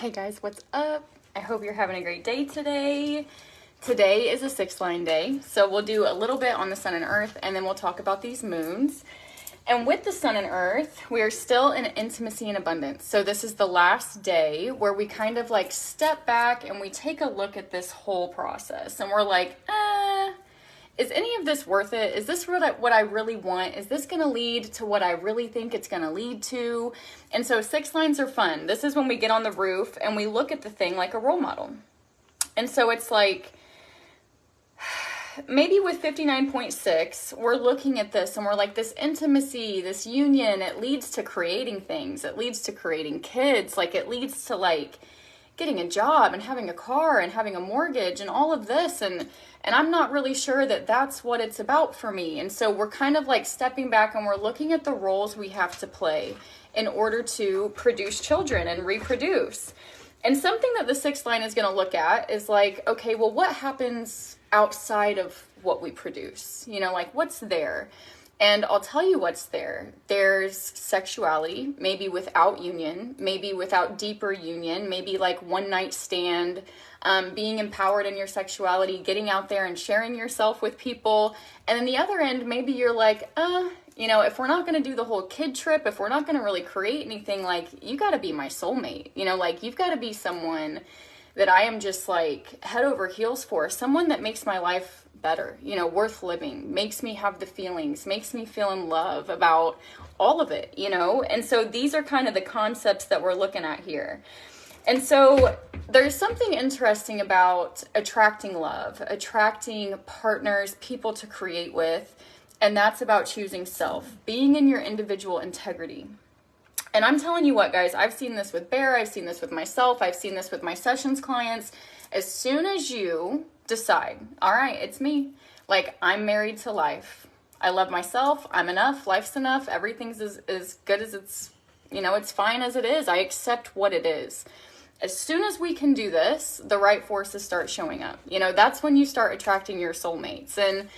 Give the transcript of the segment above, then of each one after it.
Hey guys, what's up? I hope you're having a great day today. Today is a 6-line day, so we'll do a little bit on the sun and earth, and then we'll talk about these moons. And with the sun and earth, we are still in intimacy and abundance. So this is the last day where we kind of like step back and we take a look at this whole process, and we're like, is any of this worth it? Is this what I really want? Is this going to lead to what I really think it's going to lead to? And so 6 lines are fun. This is when we get on the roof and we look at the thing like a role model. And so it's like, maybe with 59.6, we're looking at this and we're like, this intimacy, this union, it leads to creating things. It leads to creating kids. Like it leads to like getting a job and having a car and having a mortgage and all of this. And I'm not really sure that that's what it's about for me. And so we're kind of like stepping back and we're looking at the roles we have to play in order to produce children and reproduce. And something that the 6th line is going to look at is like, okay, well, what happens outside of what we produce? You know, like what's there? And I'll tell you what's there. There's sexuality, maybe without union, maybe without deeper union, maybe like one night stand, being empowered in your sexuality, getting out there and sharing yourself with people. And then the other end, maybe you're like, if we're not going to do the whole kid trip, if we're not going to really create anything, like you got to be my soulmate, like you've got to be someone that I am just like head over heels for, someone that makes my life better, worth living, makes me have the feelings, makes me feel in love about all of it, And so these are kind of the concepts that we're looking at here. And so there's something interesting about attracting love, attracting partners, people to create with, and that's about choosing self, being in your individual integrity. And I'm telling you what, guys, I've seen this with Bear, I've seen this with myself, I've seen this with my sessions clients. As soon as you decide, all right, it's me, like I'm married to life. I love myself, I'm enough, life's enough, everything's as good as it's, it's fine as it is. I accept what it is. As soon as we can do this, the right forces start showing up. That's when you start attracting your soulmates. And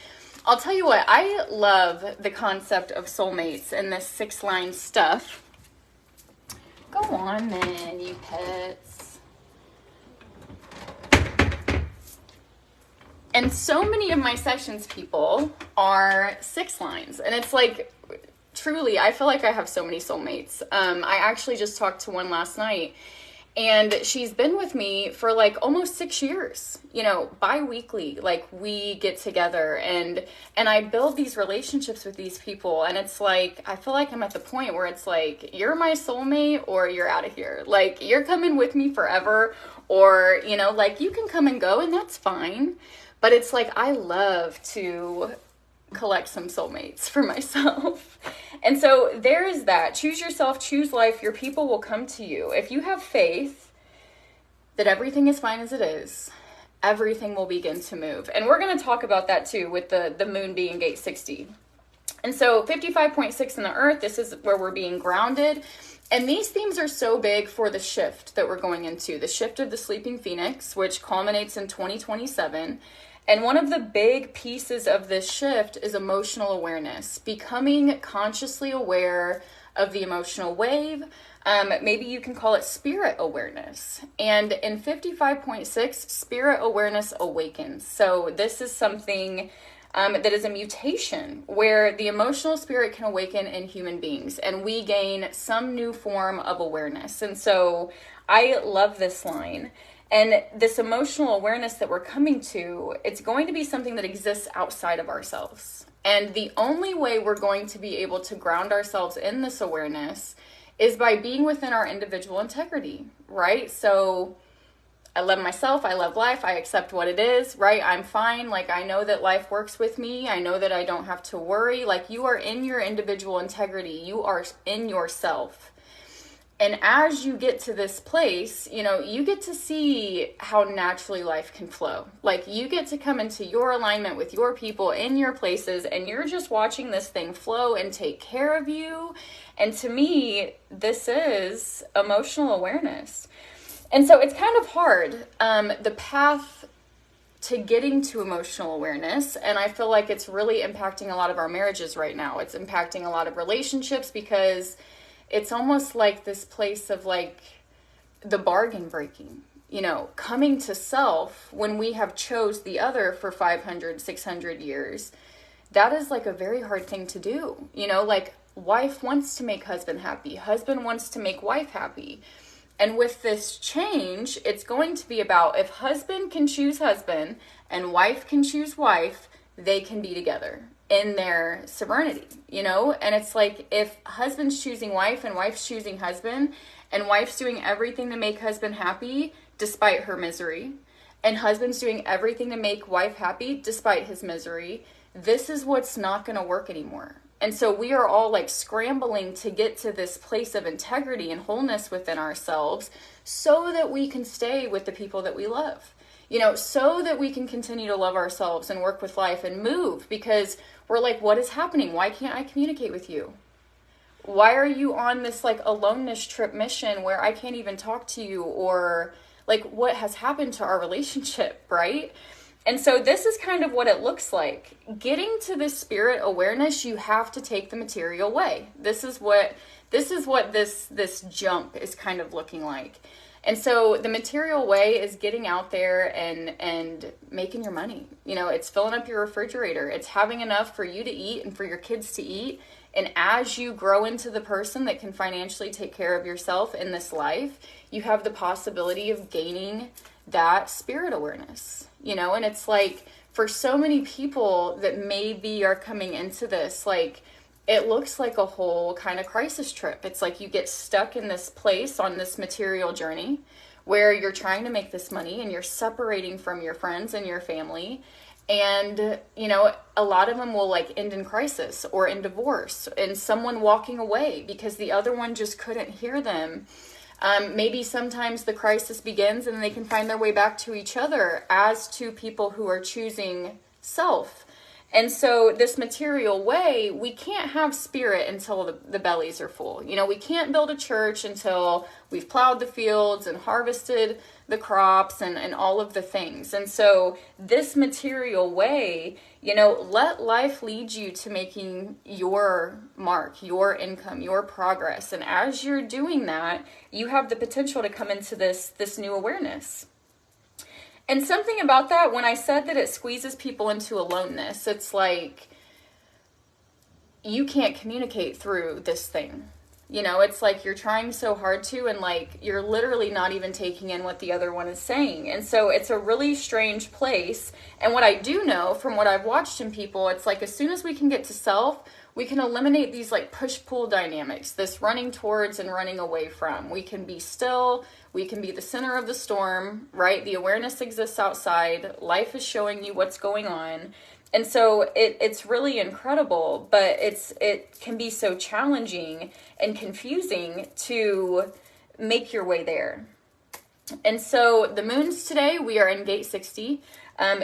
I'll tell you what, I love the concept of soulmates and this 6-line stuff. Go on then, you pets. And so many of my sessions people are 6 lines. And it's like, truly, I feel like I have so many soulmates. I actually just talked to one last night. And she's been with me for like almost 6 years, bi-weekly, like we get together and I build these relationships with these people. And it's like, I feel like I'm at the point where it's like, you're my soulmate or you're out of here. Like you're coming with me forever or, like you can come and go and that's fine. But it's like, I love to collect some soulmates for myself. And so there is that. Choose yourself, choose life. Your people will come to you. If you have faith that everything is fine as it is, everything will begin to move. And we're going to talk about that too with the moon being gate 60. And so 55.6 in the earth, this is where we're being grounded. And these themes are so big for the shift that we're going into, the shift of the sleeping phoenix, which culminates in 2027. And one of the big pieces of this shift is emotional awareness, becoming consciously aware of the emotional wave. Maybe you can call it spirit awareness. And in 55.6, spirit awareness awakens. So this is something that is a mutation where the emotional spirit can awaken in human beings and we gain some new form of awareness. And so I love this line. And this emotional awareness that we're coming to, it's going to be something that exists outside of ourselves. And the only way we're going to be able to ground ourselves in this awareness is by being within our individual integrity, right? So I love myself, I love life, I accept what it is, right? I'm fine, like I know that life works with me, I know that I don't have to worry. Like you are in your individual integrity, you are in yourself. And as you get to this place, you get to see how naturally life can flow. Like you get to come into your alignment with your people in your places and you're just watching this thing flow and take care of you. And to me, this is emotional awareness. And so it's kind of hard, the path to getting to emotional awareness. And I feel like it's really impacting a lot of our marriages right now. It's impacting a lot of relationships because it's almost like this place of like the bargain breaking, coming to self when we have chose the other for 500, 600 years. That is like a very hard thing to do. Like wife wants to make husband happy. Husband wants to make wife happy. And with this change, it's going to be about if husband can choose husband and wife can choose wife, they can be together in their sovereignty, And it's like if husband's choosing wife and wife's choosing husband and wife's doing everything to make husband happy despite her misery, and husband's doing everything to make wife happy despite his misery, this is what's not going to work anymore. And so we are all like scrambling to get to this place of integrity and wholeness within ourselves so that we can stay with the people that we love, so that we can continue to love ourselves and work with life and move, because we're like, what is happening? Why can't I communicate with you? Why are you on this like aloneness trip mission where I can't even talk to you? Or like what has happened to our relationship, right? And so this is kind of what it looks like. Getting to this spirit awareness, you have to take the material way. This is what this jump is kind of looking like. And so the material way is getting out there and making your money. It's filling up your refrigerator. It's having enough for you to eat and for your kids to eat. And as you grow into the person that can financially take care of yourself in this life, you have the possibility of gaining that spirit awareness, and it's like for so many people that maybe are coming into this, like it looks like a whole kind of crisis trip. It's like you get stuck in this place on this material journey where you're trying to make this money and you're separating from your friends and your family. And, a lot of them will like end in crisis or in divorce and someone walking away because the other one just couldn't hear them. Maybe sometimes the crisis begins and they can find their way back to each other as two people who are choosing self. And so this material way, we can't have spirit until the bellies are full. We can't build a church until we've plowed the fields and harvested the crops and all of the things. And so this material way, let life lead you to making your mark, your income, your progress. And as you're doing that, you have the potential to come into this new awareness. And something about that, when I said that it squeezes people into aloneness, it's like you can't communicate through this thing. It's like you're trying so hard to, and like you're literally not even taking in what the other one is saying. And so it's a really strange place. And what I do know from what I've watched in people, it's like as soon as we can get to self, we can eliminate these like push-pull dynamics, this running towards and running away from. We can be still, we can be the center of the storm, right? The awareness exists outside. Life is showing you what's going on. And so it's really incredible, but it can be so challenging and confusing to make your way there. And so the moons today, we are in gate 60.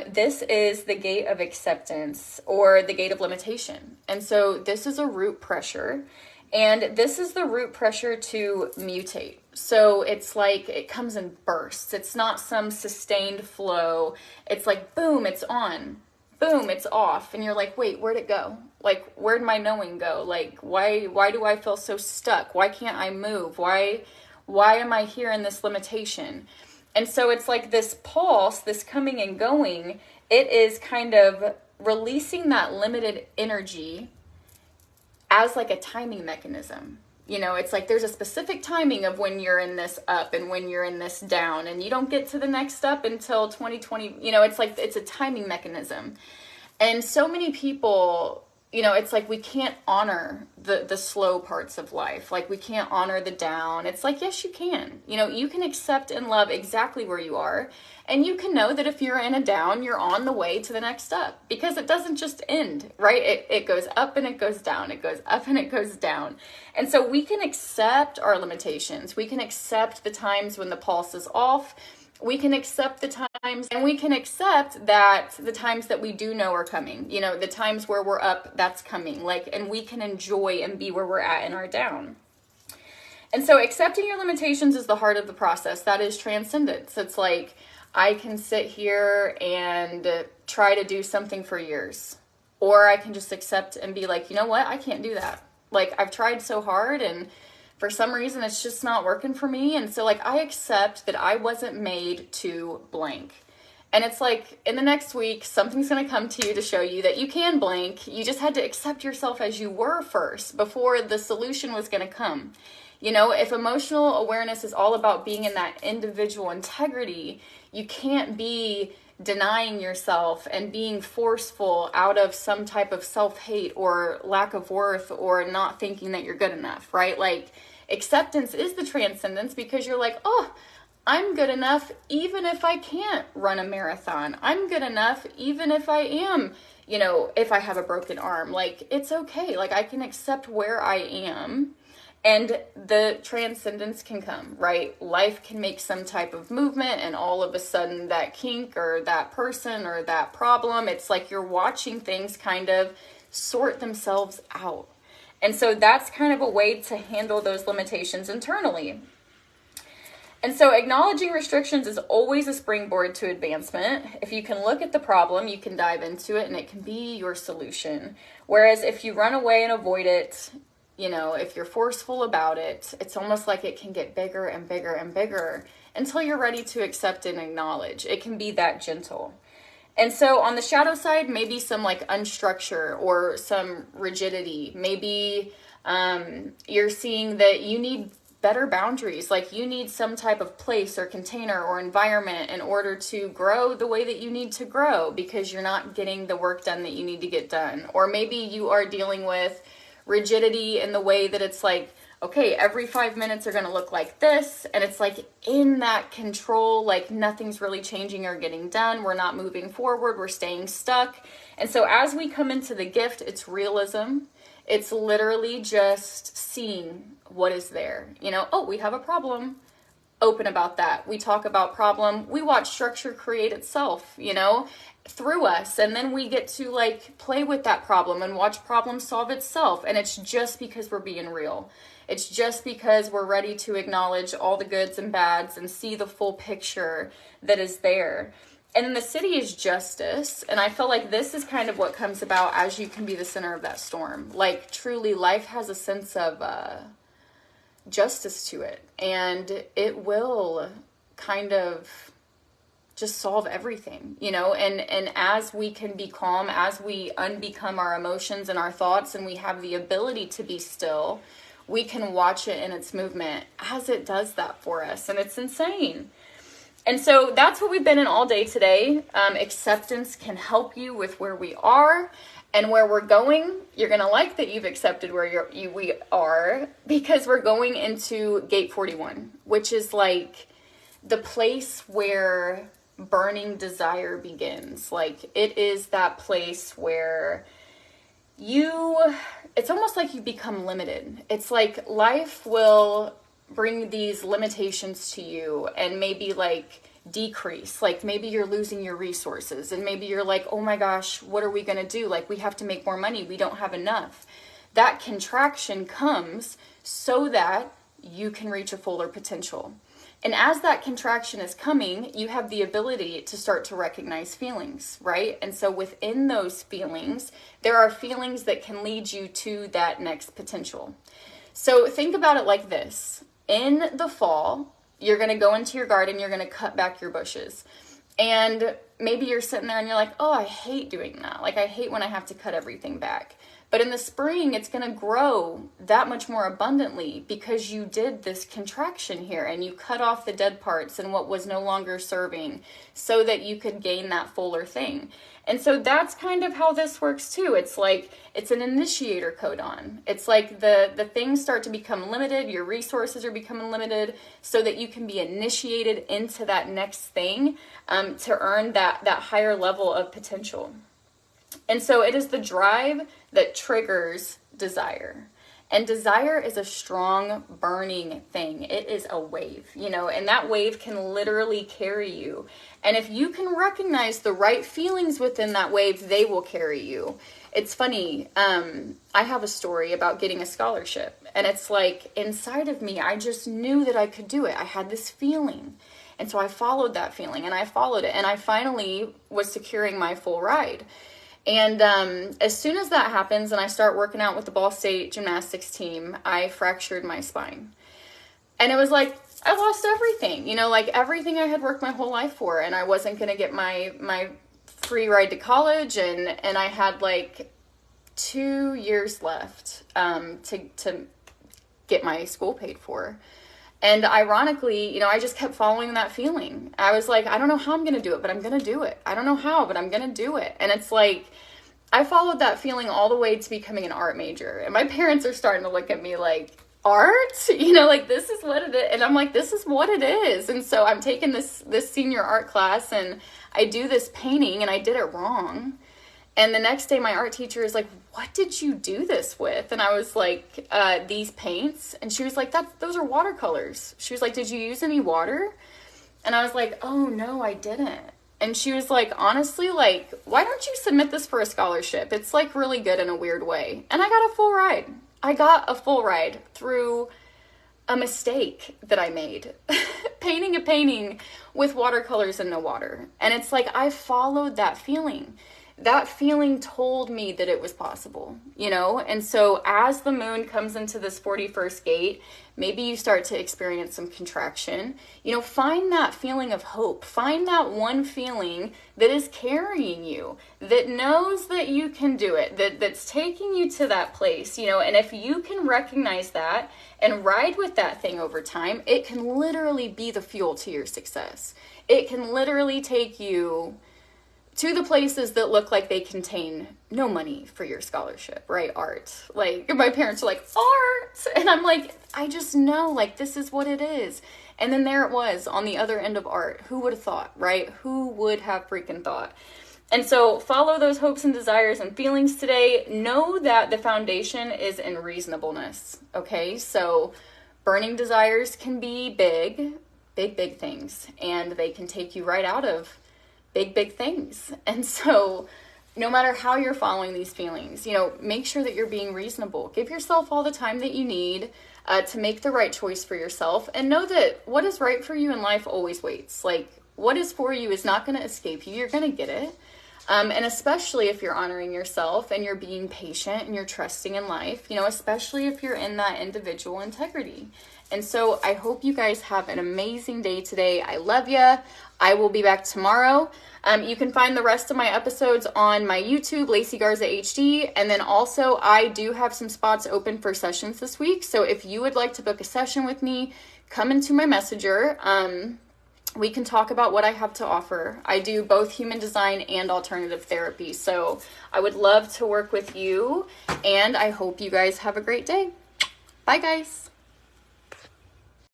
This is the gate of acceptance or the gate of limitation. And so this is a root pressure, and this is the root pressure to mutate. So it's like it comes in bursts. It's not some sustained flow. It's like, boom, it's on. Boom, it's off. And you're like, wait, where'd it go? Like, where'd my knowing go? Like, why do I feel so stuck? Why can't I move? Why am I here in this limitation? And so it's like this pulse, this coming and going, it is kind of releasing that limited energy as like a timing mechanism. It's like there's a specific timing of when you're in this up and when you're in this down, and you don't get to the next up until 2020. It's like it's a timing mechanism. And so many people, it's like we can't honor the slow parts of life. Like we can't honor the down. It's like, yes, you can. You can accept and love exactly where you are. And you can know that if you're in a down, you're on the way to the next up, because it doesn't just end, right? It goes up and it goes down. It goes up and it goes down. And so we can accept our limitations. We can accept the times when the pulse is off. We can accept the times, and we can accept that the times that we do know are coming, the times where we're up, that's coming, and we can enjoy and be where we're at in our down. And so accepting your limitations is the heart of the process. That is transcendence. It's like, I can sit here and try to do something for years, or I can just accept and be like, you know what? I can't do that. Like, I've tried so hard, and for some reason it's just not working for me. And so like I accept that I wasn't made to blank. And it's like in the next week, something's going to come to you to show you that you can blank. You just had to accept yourself as you were first before the solution was going to come. You know, if emotional awareness is all about being in that individual integrity, you can't be denying yourself and being forceful out of some type of self-hate or lack of worth or not thinking that you're good enough, right? Like acceptance is the transcendence, because you're like, oh, I'm good enough even if I can't run a marathon. I'm good enough even if I am, you know, if I have a broken arm. Like, it's okay. Like, I can accept where I am. And the transcendence can come, right? Life can make some type of movement, and all of a sudden that kink or that person or that problem, it's like you're watching things kind of sort themselves out. And so that's kind of a way to handle those limitations internally. And so acknowledging restrictions is always a springboard to advancement. If you can look at the problem, you can dive into it and it can be your solution. Whereas if you run away and avoid it, you know, if you're forceful about it, it's almost like it can get bigger and bigger and bigger until you're ready to accept and acknowledge. It can be that gentle. And so on the shadow side, maybe some like unstructure or some rigidity. Maybe you're seeing that you need better boundaries. Like you need some type of place or container or environment in order to grow the way that you need to grow, because you're not getting the work done that you need to get done. Or maybe you are dealing with rigidity in the way that it's like, okay, every 5 minutes are going to look like this. And it's like in that control, like nothing's really changing or getting done. We're not moving forward. We're staying stuck. And so as we come into the gift, it's realism. It's literally just seeing what is there. You know, oh, we have a problem. Open about that. We talk about problem. We watch structure create itself, you know, through us. And then we get to like play with that problem and watch problem solve itself. And it's just because we're being real. It's just because we're ready to acknowledge all the goods and bads and see the full picture that is there. And then the city is justice. And I feel like this is kind of what comes about as you can be the center of that storm. Like truly life has a sense of justice to it. And it will kind of just solve everything, you know, and as we can be calm, as we unbecome our emotions and our thoughts, and we have the ability to be still, we can watch it in its movement as it does that for us. And it's insane. And so that's what we've been in all day today. Acceptance can help you with where we are and where we're going. You're going to like that you've accepted where we are, because we're going into gate 41, which is like the place where burning desire begins. Like it is that place where it's almost like you become limited. It's like life will bring these limitations to you and maybe like decrease. Like maybe you're losing your resources and maybe you're like, oh my gosh, what are we going to do? Like we have to make more money. We don't have enough. That contraction comes so that you can reach a fuller potential. And as that contraction is coming, you have the ability to start to recognize feelings, right? And so within those feelings, there are feelings that can lead you to that next potential. So think about it like this. In the fall, you're going to go into your garden, you're going to cut back your bushes. And maybe you're sitting there and you're like, oh, I hate doing that. Like I hate when I have to cut everything back. But in the spring, it's going to grow that much more abundantly because you did this contraction here and you cut off the dead parts and what was no longer serving so that you could gain that fuller thing. And so that's kind of how this works too. It's like, it's an initiator codon. It's like the things start to become limited, your resources are becoming limited so that you can be initiated into that next thing to earn that higher level of potential. And so it is the drive that triggers desire. And desire is a strong, burning thing. It is a wave, you know, and that wave can literally carry you. And if you can recognize the right feelings within that wave, they will carry you. It's funny. I have a story about getting a scholarship. And it's like inside of me, I just knew that I could do it. I had this feeling. And so I followed that feeling and I followed it. And I finally was securing my full ride. And as soon as that happens and I start working out with the Ball State gymnastics team, I fractured my spine. And it was like, I lost everything, you know, like everything I had worked my whole life for, and I wasn't going to get my free ride to college, and I had like 2 years left to get my school paid for. And ironically, you know, I just kept following that feeling. I was like, I don't know how I'm going to do it, but I'm going to do it. I don't know how, but I'm going to do it. And it's like, I followed that feeling all the way to becoming an art major. And my parents are starting to look at me like, art? You know, like, this is what it is. And I'm like, this is what it is. And so I'm taking this senior art class, and I do this painting, and I did it wrong. And the next day my art teacher is like, what did you do this with? And I was like, these paints. And she was like, those are watercolors. She was like, did you use any water? And I was like, oh no, I didn't. And she was like, honestly, like, why don't you submit this for a scholarship? It's like really good in a weird way. And I got a full ride. I got a full ride through a mistake that I made. Painting a painting with watercolors and no water. And it's like, I followed that feeling. That feeling told me that it was possible, you know? And so as the moon comes into this 41st gate, maybe you start to experience some contraction. You know, find that feeling of hope. Find that one feeling that is carrying you, that knows that you can do it, that's taking you to that place, you know? And if you can recognize that and ride with that thing over time, it can literally be the fuel to your success. It can literally take you to the places that look like they contain no money for your scholarship, right? Art. Like, my parents are like, art! And I'm like, I just know, like, this is what it is. And then there it was on the other end of art. Who would have thought, right? Who would have freaking thought? And so follow those hopes and desires and feelings today. Know that the foundation is in reasonableness, okay? So burning desires can be big things, and they can take you right out of big things. And so no matter how you're following these feelings, you know, make sure that you're being reasonable. Give yourself all the time that you need to make the right choice for yourself, and know that what is right for you in life always waits. Like, what is for you is not going to escape you. You're going to get it. And especially if you're honoring yourself and you're being patient and you're trusting in life, you know, especially if you're in that individual integrity. And so I hope you guys have an amazing day today. I love you. I will be back tomorrow. You can find the rest of my episodes on my YouTube, Lacey Garza HD. And then also I do have some spots open for sessions this week. So if you would like to book a session with me, come into my messenger. We can talk about what I have to offer. I do both human design and alternative therapy. So I would love to work with you, and I hope you guys have a great day. Bye, guys.